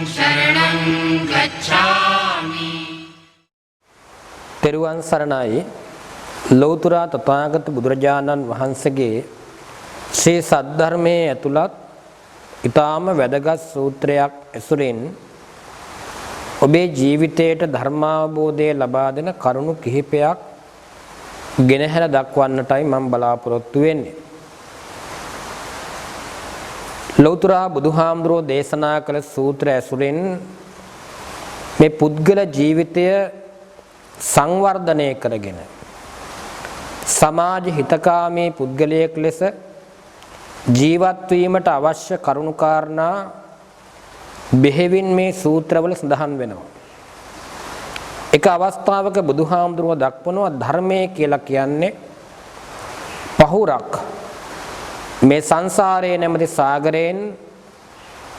शरणं गच्छामि। තෙරුවන් සරණයි. ලෞතර තථාගත බුදුරජාණන් වහන්සේගේ ශ්‍රී සද්ධර්මයේ ඇතුළත් ඊටාම වැදගත් සූත්‍රයක් ඇසුරින් ඔබේ ජීවිතයට ධර්මාවබෝධය ලබා දෙන කරුණු කිහිපයක් ගෙනහැර දක්වන්නටයි මම බලාපොරොත්තු වෙන්නේ. ලෞතර බුදුහාමුදුරෝ දේශනා කළ සූත්‍ර ඇසුරින් මේ පුද්ගල ජීවිතය සංවර්ධනය කරගෙන සමාජ හිතකාමී පුද්ගලයෙක් ලෙස ජීවත් වීමට අවශ්‍ය කරුණු කාරණා බෙහෙවින් මේ සූත්‍රවල සඳහන් වෙනවා. එක අවස්ථාවක බුදුහාමුදුරුවෝ දක්වනවා ධර්මය කියලා කියන්නේ පහුරක්. මේ සංසාරයේ නැමැති සාගරයෙන්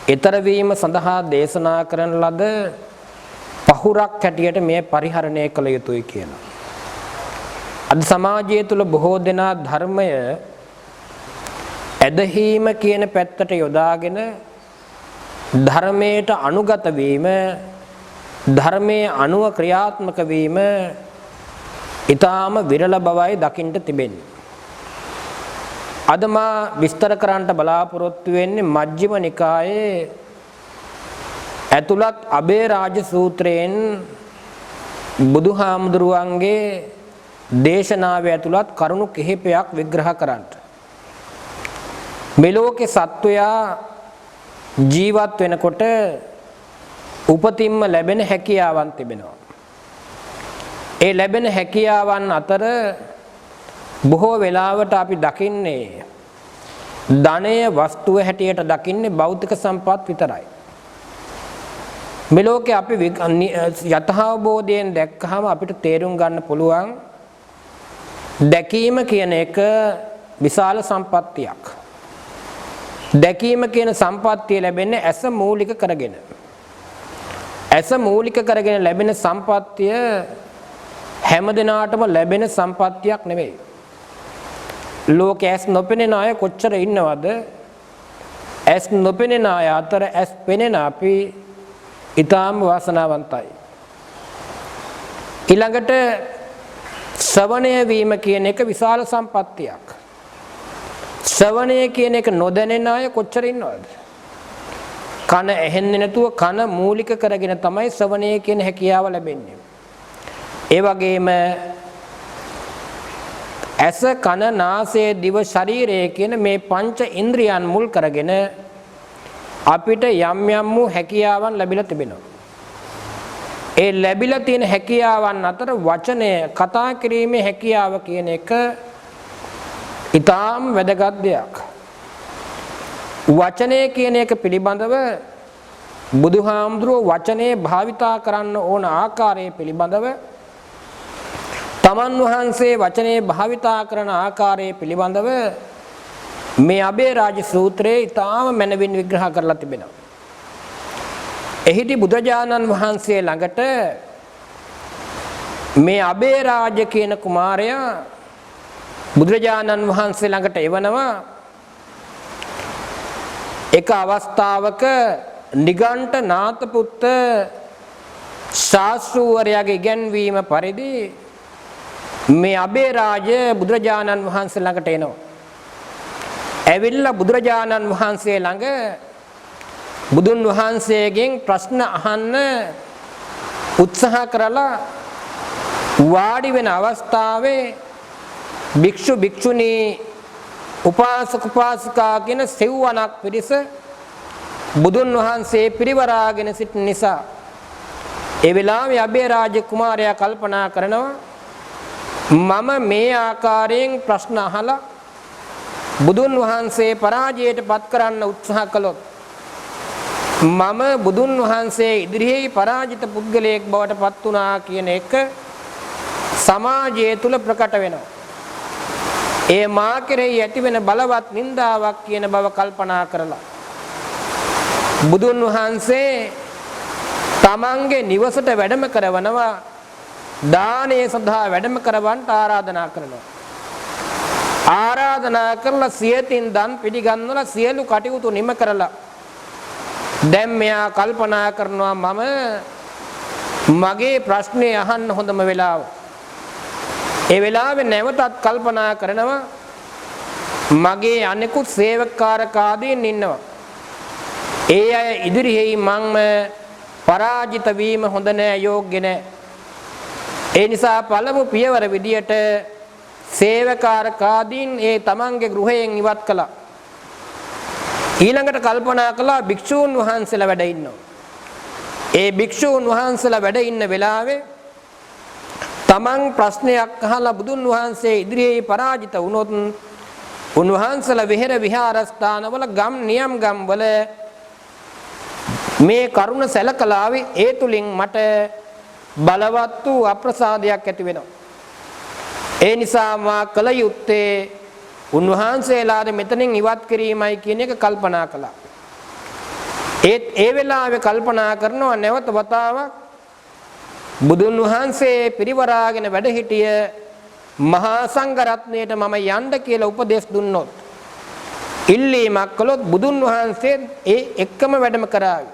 ඈතර වීම සඳහා දේශනා කරන ලද පහුරක් හැටියට මේ පරිහරණය කළ යුතුයි කියලා. අද සමාජය තුළ බොහෝ දෙනා ධර්මය ඇදහිීම කියන පැත්තට යොදාගෙන ධර්මයට අනුගත වීම, ධර්මයේ අනුව ක්‍රියාත්මක වීම ඊටාම විරල බවයි දකින්න තිබෙන්නේ. අද මා විස්තර කරන්නට බලාපොරොත්තු වෙන්නේ මජ්ක්‍ධිම නිකායේ ඇතුළත් අබේරාජ සූත්‍රයෙන් බුදුහාමුදුරුවන්ගේ දේශනාවේ ඇතුළත් කරුණු කිහිපයක් විග්‍රහ කරන්නට. මේ ලෝකේ සත්වයා ජීවත් වෙනකොට උපතින්ම ලැබෙන හැකියාවන් තිබෙනවා. ඒ ලැබෙන හැකියාවන් අතර බොහෝ වෙලාවට අපි දකින්නේ ධනය වස්තුව හැටියට දකින්නේ භෞතික සම්පත් විතරයි. මේ ලෝකේ අපි යථාබෝධයෙන් දැක්කහම අපිට තේරුම් ගන්න පුළුවන් දැකීම කියන එක විශාල සම්පත්තියක්. දැකීම කියන සම්පත්තිය ලැබෙන්නේ ඇස මූලික කරගෙන. ඇස මූලික කරගෙන ලැබෙන සම්පත්තිය හැම දිනාටම ලැබෙන සම්පත්තියක් නෙවෙයි. ලෝකේ ඇස් නොපෙනෙන අය කොච්චර ඉන්නවද? ඇස් නොපෙනෙන අය අතර ඇස් පෙනෙන අපි ඊටාම වාසනාවන්තයි. ඊළඟට ශ්‍රවණය වීම කියන එක විශාල සම්පත්තියක්. ශ්‍රවණය කියන එක නොදැනෙන අය කොච්චර ඉන්නවද? කන ඇහෙන්නේ නැතුව කන මූලික කරගෙන තමයි ශ්‍රවණය කියන හැකියාව ලැබෙන්නේ. ඒ වගේම ඇස, කන, නාසය, දිව, ශරීරය කියන මේ පංච ඉන්ද්‍රියන් මුල් කරගෙන අපිට යම් යම් වූ හැකියාවන් ලැබිලා තිබෙනවා. ඒ ලැබිලා තියෙන හැකියාවන් අතර වචනය, කතා කිරීමේ හැකියාව කියන එක ඊටාම් වැදගත් දෙයක්. වචනය කියන එක පිළිබඳව බුදුහාමුදුරුවෝ වචනේ භාවිතා කරන්න ඕන ආකාරය පිළිබඳව, තමන් වහන්සේ වචනේ භාවිතා කරන ආකාරය පිළිබඳව මේ අබේරාජ සූත්‍රයේ ඊටාම මැනවින් විග්‍රහ කරලා තිබෙනවා. එහිදී බුදුජානන් වහන්සේ ළඟට මේ අබේරාජ කියන කුමාරයා බුදුරජාණන් වහන්සේ ළඟට එවනවා. එක අවස්ථාවක නිගණ්ඨ නාථපුත්ත ශාස්ත්‍රූවරයාගේ ඉගැන්වීම පරිදි මේ අබේරාජ බුදුරජාණන් වහන්සේ ළඟට එනවා. ඇවිල්ලා බුදුරජාණන් වහන්සේ ළඟ බුදුන් වහන්සේගෙන් ප්‍රශ්න අහන්න උත්සාහ කරලා වාඩි වෙන අවස්ථාවේ භික්ෂු භික්ෂුණී උපාසක උපාසිකා කියන සෙව්වණක් පිරිස බුදුන් වහන්සේ පිරිවරාගෙන සිටින නිසා ඒ වෙලාවේ අබේරාජ කුමාරයා කල්පනා කරනවා මම මේ ආකාරයෙන් ප්‍රශ්න අහලා බුදුන් වහන්සේ පරාජයට පත් කරන්න උත්සාහ කළොත් මම බුදුන් වහන්සේ ඉදිරියේ පරාජිත පුද්ගලයෙක් බවට පත් වුණා කියන එක සමාජය තුල ප්‍රකට වෙනවා. ඒ මා කෙරෙහි ඇතිවෙන බලවත් නින්දාවක් කියන බව කල්පනා කරලා බුදුන් වහන්සේ තමන්ගේ නිවසට වැඩම කරවනවා. දානය සඳහා වැඩම කරවන්නට ආරාධනා කරනවා. ආරාධනා කරලා සියතින් දන් පිළිගන්නලා සියලු කටයුතු නිම කරලා දැන් මෙයා කල්පනා කරනවා මගේ ප්‍රශ්නේ අහන්න හොඳම වෙලාව. ඒ වෙලාවේ නැවතත් කල්පනා කරනවා මගේ අනෙකුත් සේවකාරකාදීන් ඉන්නවා. ඒ අය ඉදිරියේ මම පරාජිත වීම හොඳ නෑ, යෝග්‍ය නෑ. ඒ නිසා පළමු පියවර විදියට සේවකාරකාදීන් ඒ තමන්ගේ ගෘහයෙන් ඉවත් කළා. ඊළඟට කල්පනා කළා භික්ෂූන් වහන්සේලා වැඩ ඉන්නවා. ඒ භික්ෂූන් වහන්සේලා වැඩ ඉන්න වෙලාවේ තමන් ප්‍රශ්නයක් අහලා බුදුන් වහන්සේ ඉදිරියේ පරාජිත වුණොත් උන්වහන්සේලා විහෙර විහාරස්ථානවල ගම් නියම් ගම් වල මේ කරුණ සැලකලාවේ ඒ තුලින් මට බලවත් වූ අප්‍රසාදයක් ඇති වෙනවා. ඒ නිසා මා කල යුත්තේ උන්වහන්සේලාද මෙතනින් ඉවත් කිරීමයි කියන එක කල්පනා කළා. ඒ වෙලාවේ කල්පනා කරනවා නැවත වතාවක් බුදුන් වහන්සේ පිරිවරාගෙන වැඩ සිටිය මහා සංඝ රත්නයට මම යන්න කියලා උපදෙස් දුන්නොත්, ඉල්ලීමක් කළොත් බුදුන් වහන්සේ ඒ එක්කම වැඩම කරાવી.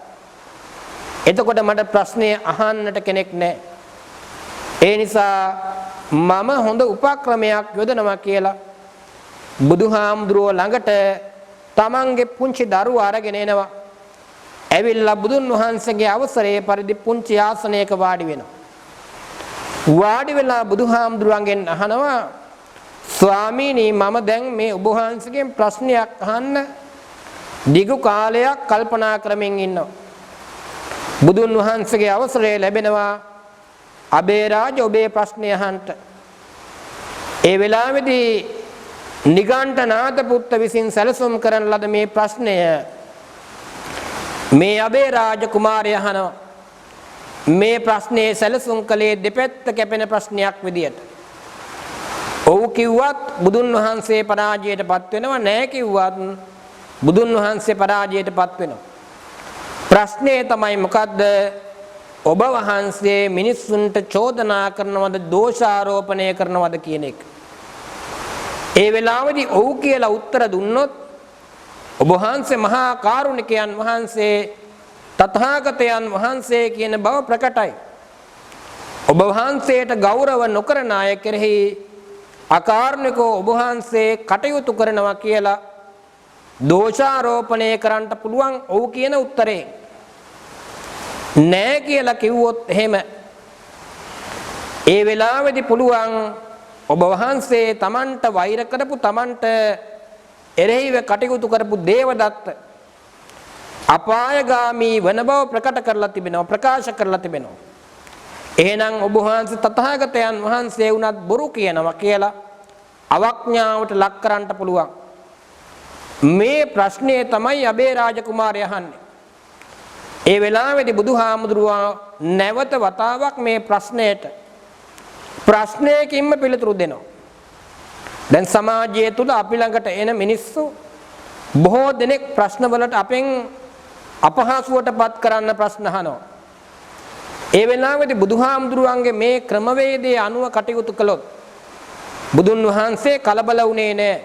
එතකොට මට ප්‍රශ්නේ අහන්නට කෙනෙක් නැහැ. ඒ නිසා මම හොඳ උපක්‍රමයක් යොදනවා කියලා බුදුහාමුදුරුවෝ ළඟට තමන්ගේ පුංචි දරුවා අරගෙන එනවා. ඇවිල්ලා බුදුන් වහන්සේගේ අවසරයේ පරිදි පුංචි ආසනයක වාඩි වෙනවා. වාඩි වෙලා බුදුහාමුදුරුවන්ගෙන් අහනවා, ස්වාමීනි මම දැන් මේ ඔබ වහන්සේගෙන් ප්‍රශ්නයක් අහන්න දිගු කාලයක් කල්පනා කරමින් ඉන්නවා. බුදුන් වහන්සේගේ අවසරය ලැබෙනවා. අබේරාජ ඔබේ ප්‍රශ්නය අහන්න. ඒ වෙලාවේදී නිගණ්ඨනාථ පුත්ත විසින් සැලසුම් කරන ලද මේ ප්‍රශ්නය මේ අබේරාජ කුමාරයා අහනවා. මේ ප්‍රශ්නේ සැලසුම් කළේ දෙපැත්ත කැපෙන ප්‍රශ්නයක් විදියට. ඔව් කිව්වත් බුදුන් වහන්සේ පරාජයටපත් වෙනවා, නැහැ කිව්වත් බුදුන් වහන්සේ පරාජයටපත් වෙනවා. ප්‍රශ්නේ තමයි මොකද්ද? ඔබ වහන්සේ මිනිස්සුන්ට චෝදනා කරනවද, දෝෂාරෝපණය කරනවද කියන එක. ඒ වෙලාවේදී ඔව් කියලා උත්තර දුන්නොත් ඔබ වහන්සේ මහා කාරුණිකයන් වහන්සේ තථාගතයන් වහන්සේ කියන බව ප්‍රකටයි. ඔබ වහන්සේට ගෞරව නොකරන අය කෙරෙහි අකාරුණිකව ඔබ වහන්සේ කටයුතු කරනවා කියලා දෝෂාරෝපණය කරන්න පුළුවන් ඔව් කියන උත්තරේ. නෑ කියලා කිව්වොත් එහෙම ඒ වෙලාවේදී පුළුවන් ඔබ වහන්සේ තමන්ට වෛර කරපු, තමන්ට එරෙහිව කටයුතු කරපු දේවදත්ත අපායගාමී වන බව ප්‍රකට කරලා තිබෙනවා, ප්‍රකාශ කරලා තිබෙනවා. එහෙනම් ඔබ වහන්සේ තථාගතයන් වහන්සේ වුණත් බොරු කියනවා කියලා අවඥාවට ලක් කරන්න පුළුවන්. මේ ප්‍රශ්නේ තමයි අබේරාජ කුමාරයා අහන්නේ. ඒ වෙලාවේදී බුදුහාමුදුරුවෝ නැවත වතාවක් මේ ප්‍රශ්නයකින්ම පිළිතුරු දෙනවා. දැන් සමාජය තුල අපි ළඟට එන මිනිස්සු බොහෝ දෙනෙක් ප්‍රශ්නවලට අපෙන් අපහසුවටපත් කරන්න ප්‍රශ්න අහනවා. ඒ වෙලාවේදී බුදුහාමුදුරුවන්ගේ මේ ක්‍රමවේදයේ අනුව කටයුතු කළොත් බුදුන් වහන්සේ කලබල වුණේ නැහැ.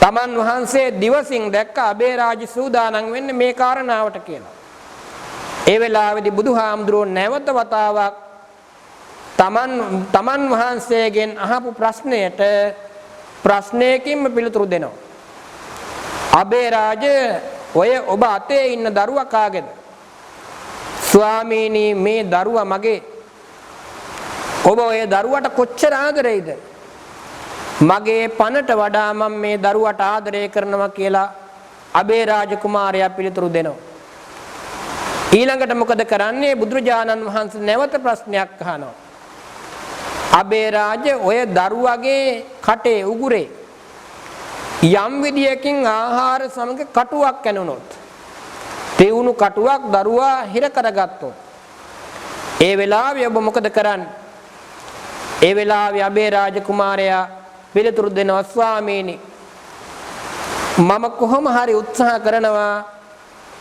තමන් වහන්සේ දිවසින් දැක්ක අබේරාජ සූදානම් වෙන්නේ මේ කාරණාවට කියලා. ඒ වෙලාවේදී බුදුහාමුදුරුවෝ නැවත වතාවක් තමන් වහන්සේගෙන් අහපු ප්‍රශ්නයට ප්‍රශ්නයකින්ම පිළිතුරු දෙනවා. අබේරාජ, ඔය ඔබ අතේ ඉන්න දරුවා කාගේද? ස්වාමීනි මේ දරුවා මගේ. ඔබ ඔය දරුවට කොච්චර ආදරෙයිද? මගේ පණට වඩා මම මේ දරුවට ආදරය කරනවා කියලා අබේරාජ කුමාරයා පිළිතුරු දෙනවා. ඊළඟට මොකද කරන්නේ? බුදුරජාණන් වහන්සේ නැවත ප්‍රශ්නයක් අහනවා. අබේරාජ, ඔය දරුවගේ කටේ උගුරේ යම් විදියකින් ආහාර සමග කටුවක් ඇනුනොත්, තෙවුණු කටුවක් දරුවා හිර කරගත්තොත්, ඒ වෙලාවේ ඔබ මොකද කරන්නේ? ඒ වෙලාවේ අබේරාජ කුමාරයා පිළිතුරු දෙනවා, ස්වාමීනි මම කොහොම හරි උත්සාහ කරනවා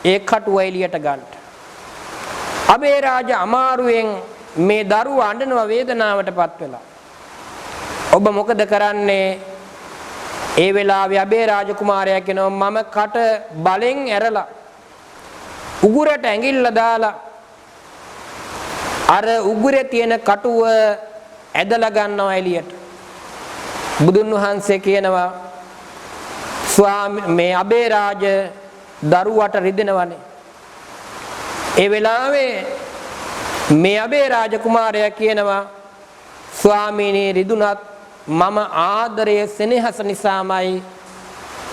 ඒ කටුව එළියට ගන්න. අබේරාජ අමාරුවෙන් මේ දරුවා අඬනවා, වේදනාවටපත් වෙලා. ඔබ මොකද කරන්නේ? ඒ වෙලාවේ අබේරාජ කුමාරයා කියනවා, මම කට බලෙන් ඇරලා උගුරට ඇඟිල්ල දාලා අර උගුරේ තියෙන කටුව ඇදලා ගන්නවා එළියට. බුදුන් වහන්සේ කියනවා මේ අබේරාජ දරුවට රිදෙනවනේ. ඒ වෙලාවේ මේ අබේරාජ කුමාරයා කියනවා ස්වාමීනි රිදුනත් මම ආදරයේ සෙනෙහස නිසාමයි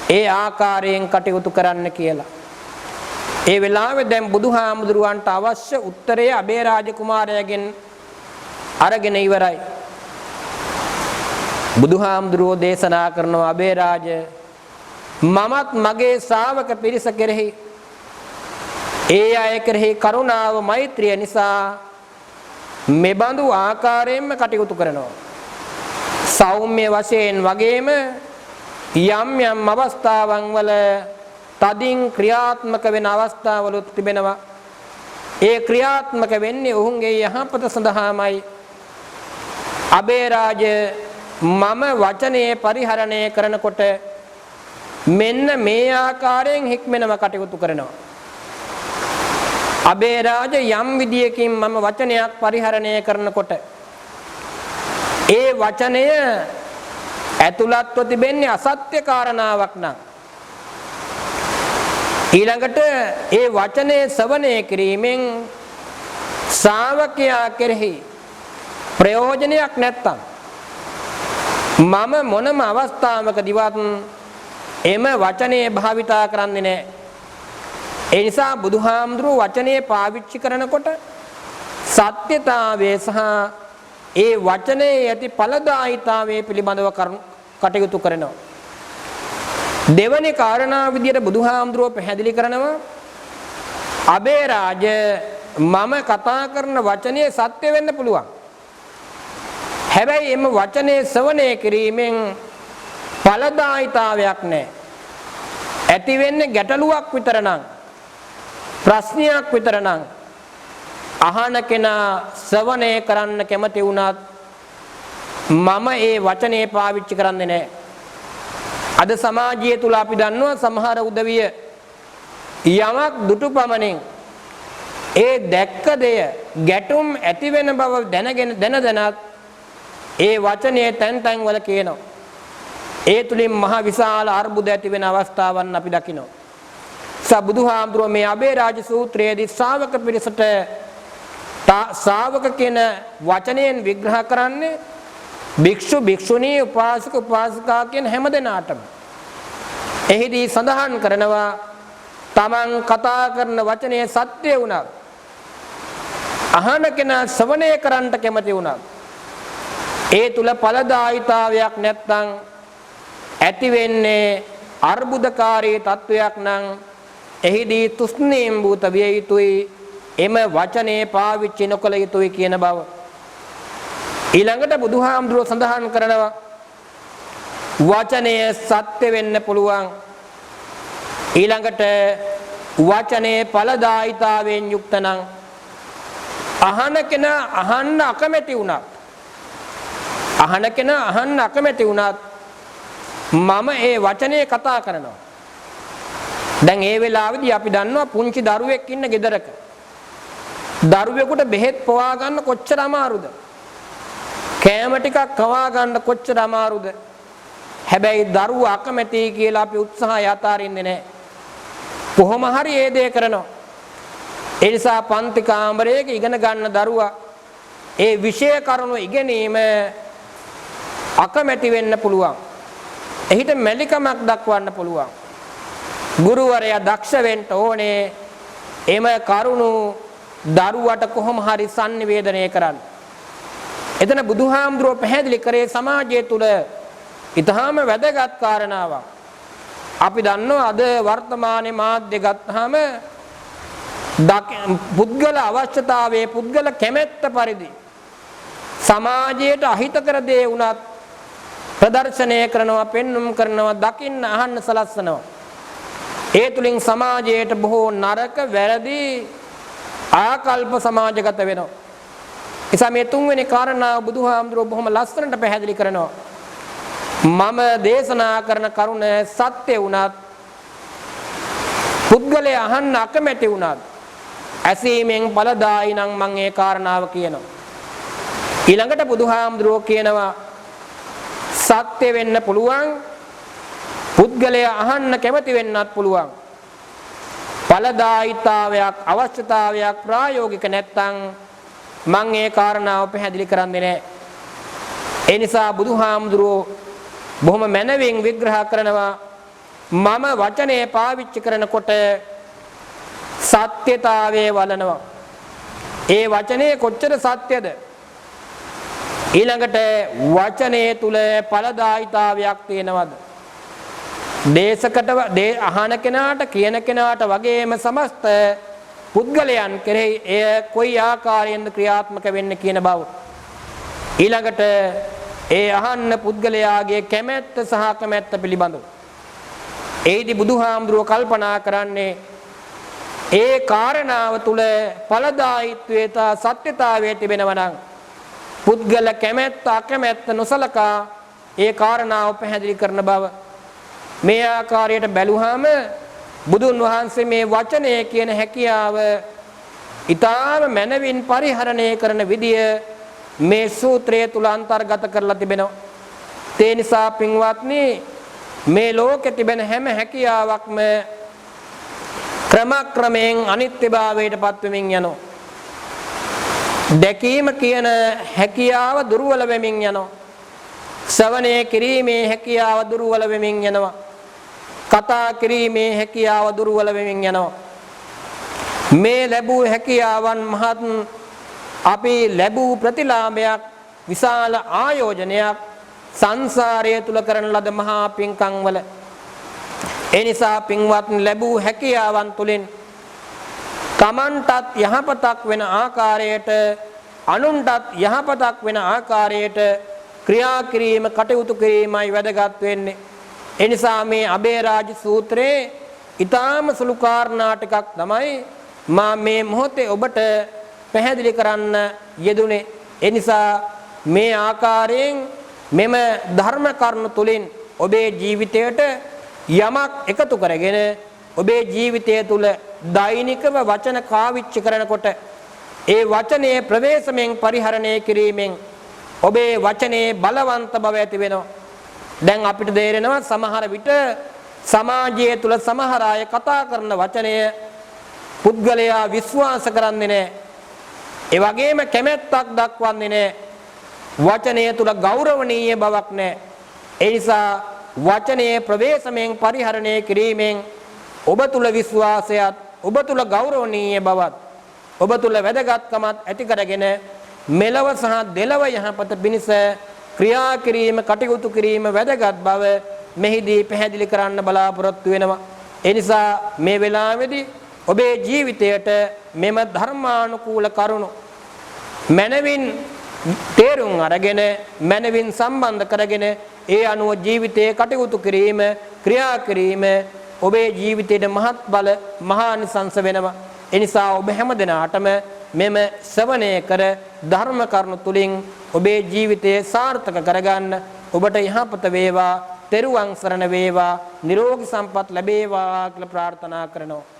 ඒ ආකාරයෙන් කටයුතු කරන්න කියලා. ඒ වෙලාවේ දැන් බුදුහාමුදුරුවන්ට අවශ්‍ය උත්තරය අබේරාජ කුමාරයාගෙන් අරගෙන ඉවරයි. බුදුහාමුදුරුවෝ දේශනා කරනවා අබේරාජ මමත් මගේ ශ්‍රාවක පිරිස කෙරෙහි ඒ අය කෙරෙහි කරුණාව මෛත්‍රිය නිසා මෙබඳු ආකාරයෙන්ම කටයුතු කරනවා. සෞම්‍ය වශයෙන් වගේම යම් යම් අවස්ථාවන් වල තදින් ක්‍රියාත්මක වෙන අවස්ථාවලුත් තිබෙනවා. ඒ ක්‍රියාත්මක වෙන්නේ ඔවුන්ගේ යහපත සඳහාමයි. අබේරාජ මම වචනේ පරිහරණය කරනකොට මෙන්න මේ ආකාරයෙන් හික්මනව කටයුතු කරනවා. අබේරාජ යම් විදියකින් මම වචනයක් පරිහරණය කරනකොට ඒ වචනය ඇතුළත්ව තිබෙන්නේ අසත්‍ය කාරණාවක් නම් ඊළඟට ඒ වචනේ ශ්‍රවණය කිරීමෙන් ශ්‍රාවකයා කෙරෙහි ප්‍රයෝජනයක් නැත්තම් මම මොනම අවස්ථාවකදීවත් එම වචනේ භාවිතා කරන්නේ නැහැ. ඒ නිසා බුදුහාමුදුරුවෝ වචනේ පාවිච්චි කරනකොට සත්‍යතාවය සහ ඒ වචනේ ඇති ඵලදායීතාවය පිළිබඳව කටයුතු කරනවා. දෙවැනි කාරණාව විදියට බුදුහාමුදුරුවෝ පැහැදිලි කරනවා අබේරාජ මම කතා කරන වචනේ සත්‍ය වෙන්න පුළුවන්. හැබැයි එම වචනේ ශ්‍රවණය කිරීමෙන් ඵලදායීතාවයක් නැහැ. ඇති වෙන්නේ ගැටලුවක් විතර නම් ප්‍රශ්නයක් විතර නම් අහන කෙනා ශ්‍රවණය කරන්න කැමති වුණත් මම ඒ වචනේ පාවිච්චි කරන්නේ නැහැ. අද සමාජය තුල අපි දන්නවා සමහර උදවිය යමක් දුටු පමණින් ඒ දැක්ක දෙය ගැටුම් ඇති වෙන බව දැනත් ඒ වචනේ තැන් තැන් වල කියනවා. ඒ තුලින් මහ විශාල අර්බුද ඇති වෙන අවස්ථාවන් අපි දකිනවා. බුදුහාමුදුරුවෝ මේ අබේරාජ සූත්‍රයේදී ශ්‍රාවක පිරිසට ශ්‍රාවක කියන වචනයෙන් විග්‍රහ කරන්නේ භික්ෂු භික්ෂුණී උපාසක උපාසිකා කියන හැම දෙනාටම. එහිදී සඳහන් කරනවා තමන් කතා කරන වචනේ සත්‍ය වුණා අහන කෙනා ශ්‍රවණය කරන්නට කැමති වුණා ඒ තුල ඵලදායීතාවයක් නැත්නම් ඇති වෙන්නේ අර්බුදකාරී තත්වයක් නම් එහිදී තුෂ්ණීම් භූත විය යුතුයි එම වචනේ පාවිච්චි නොකළ යුතුයි කියන බව. ඊළඟට බුදුහාමුදුරුවෝ සඳහන් කරනවා වචනය සත්‍ය වෙන්න පුළුවන්. ඊළඟට වචනේ ඵලදායීතාවයෙන් යුක්ත නම් අහන කෙනා අහන්න අකමැති වුණත් මම ඒ වචනේ කතා කරනවා. දැන් ඒ වෙලාවේදී අපි දන්නවා පුංචි දරුවෙක් ඉන්න ගෙදරක දරුවෙකුට බෙහෙත් පවා ගන්න කොච්චර අමාරුද? කෑම ටිකක් කවා ගන්න කොච්චර අමාරුද? හැබැයි දරුවා අකමැති කියලා අපි උත්සාහය අතාරින්නේ නැහැ. කොහොම හරි ඒ දේ කරනවා. ඒ නිසා පන්ති කාමරයක ඉගෙන ගන්න දරුවා ඒ විෂය කරුණු ඉගෙනීම අකමැති වෙන්න පුළුවන්. එහිට මැලිකමක් දක්වන්න පුළුවන්. ගුරුවරයා දක්ෂ වෙන්න ඕනේ එම කරුණු දරුවට කොහොම හරි sannivedanaya කරන්න. එතන බුදුහාමුදුරුවෝ පැහැදිලි කරේ සමාජය තුල ඊටාම වැදගත් කාරණාවක්. අපි දන්නවා අද වර්තමානයේ මාධ්‍ය ගත්තාම පුද්ගල අවශ්‍යතාවයේ පුද්ගල කැමැත්ත පරිදි සමාජයට අහිතකර දේ වුණත් ප්‍රදර්ශනය කරනවා, පෙන්눔 කරනවා, දකින්න අහන්න සලස්සනවා. ඒ තුලින් සමාජයට බොහෝ නරක වැරදි ආකල්ප සමාජගත වෙනවා. එසා මේ තුන්වෙනි කාරණාව බුදුහාමුදුරුවෝ බොහොම ලස්සනට පැහැදිලි කරනවා. මම දේශනා කරන කරුණ සත්‍ය වුණත් පුද්ගලයා අහන්න අකමැති වුණත් ඇසීමෙන් ඵලදායි නම් මම ඒ කාරණාව කියනවා. ඊළඟට බුදුහාමුදුරුවෝ කියනවා සත්‍ය වෙන්න පුළුවන්, පුද්ගලයා අහන්න කැමති වෙන්නත් පුළුවන්. ඵලදායිතාවයක්, අවශ්‍යතාවයක් ප්‍රායෝගික නැත්තම් මම ඒ කාරණාව පැහැදිලි කරන්නේ නැහැ. ඒ නිසා බුදුහාමුදුරුවෝ බොහොම මැනවින් විග්‍රහ කරනවා මම වචනේ පාවිච්චි කරනකොට සත්‍යතාවයේ වලනවා. ඒ වචනේ කොච්චර සත්‍යද? ඊළඟට වචනේ තුල ඵලදායිතාවයක් තියෙනවද? අහන කෙනාට කියන කෙනාට වගේම සමස්ත පුද්ගලයන් කෙරෙහි එය කොයි ආකාරයෙන්ද ක්‍රියාත්මක වෙන්නේ කියන බව. ඊළඟට ඒ අහන්න පුද්ගලයාගේ කැමැත්ත සහ කැමැත්ත පිළිබඳව. ඒදි බුදුහාමුදුරුවෝ කල්පනා කරන්නේ ඒ කාරණාව තුල ඵලදායීත්වයේ සත්‍යතාවයේ තිබෙනවා නම් පුද්ගල කැමැත්ත අකමැත්ත නොසලකා ඒ කාරණාව පැහැදිලි කරන බව. මේ ආකාරයට බැලුවාම බුදුන් වහන්සේ මේ වචනය කියන හැකියාව ඊටාම මනවින් පරිහරණය කරන විදිය මේ සූත්‍රය තුල අන්තර්ගත කරලා තිබෙනවා. ඒ නිසා පින්වත්නි මේ ලෝකෙ තිබෙන හැම හැකියාවක්ම ක්‍රමක්‍රමයෙන් අනිත්‍යභාවයට පත් වෙමින් යනවා. දැකීම කියන හැකියාව දුර්වල වෙමින් යනවා. ශ්‍රවණය කිරීමේ හැකියාව දුර්වල වෙමින් යනවා. කතා කිරීමේ හැකියාව දුර්වල වෙමින් යනවා. මේ ලැබූ හැකියාවන් මහත් අපි ලැබූ ප්‍රතිලාභයක්, විශාල ආයෝජනයක් සංසාරය තුල කරන ලද මහා පින්කම් වල. ඒ නිසා පින්වත්නි ලැබූ හැකියාවන් තුලින් තමන්ටත් යහපතක් වෙන ආකාරයට, අනුන්ටත් යහපතක් වෙන ආකාරයට ක්‍රියා කිරීම, කටයුතු කිරීමයි වැදගත් වෙන්නේ. ඒ නිසා මේ අබේරාජ සූත්‍රයේ ඊටාම සුළු කාරණා ටිකක් තමයි මා මේ මොහොතේ ඔබට පැහැදිලි කරන්න යෙදුනේ. ඒ නිසා මේ ආකාරයෙන් මෙම ධර්ම කරුණු තුලින් ඔබේ ජීවිතයට යමක් එකතු කරගෙන ඔබේ ජීවිතය තුල දෛනිකව වචන කාවිච්ච කරනකොට ඒ වචනේ ප්‍රවේශමෙන් පරිහරණය කිරීමෙන් ඔබේ වචනේ බලවන්ත බව ඇති වෙනවා. දැන් අපිට තේරෙනවා සමහර විට සමාජය තුල සමහර අය කතා කරන වචනය පුද්ගලයා විශ්වාස කරන්නේ නැහැ. ඒ වගේම කැමැත්තක් දක්වන්නේ නැහැ. වචනය තුල ගෞරවණීය බවක් නැහැ. ඒ නිසා වචනයේ ප්‍රවේශමෙන් පරිහරණය කිරීමෙන් ඔබ තුල විශ්වාසයත්, ඔබ තුල ගෞරවණීය බවත්, ඔබ තුල වැදගත්කමත් ඇති කරගෙන මෙලව සහ දෙලව යහපත පිණිස ක්‍රියා කිරීම, කටයුතු කිරීම වැදගත් බව මෙහිදී පැහැදිලි කරන්න බලාපොරොත්තු වෙනවා. ඒ නිසා මේ වෙලාවේදී ඔබේ ජීවිතයට මෙම ධර්මානුකූල කරුණු මනවින් තේරුම් අරගෙන, මනවින් සම්බන්ධ කරගෙන ඒ අනුව ජීවිතයේ කටයුතු කිරීම, ක්‍රියා කිරීම ඔබේ ජීවිතයේ මහත් බල මහානිසංස වෙනවා. ඒ නිසා ඔබ හැමදෙනාටම මෙම ශ්‍රවණය කර ධර්ම කරුණු තුලින් ඔබේ ජීවිතය සාර්ථක කරගන්න ඔබට යහපත වේවා, තෙරුවන් සරණ වේවා, නිරෝගී සම්පත් ලැබේවා කියලා ප්‍රාර්ථනා කරනවා.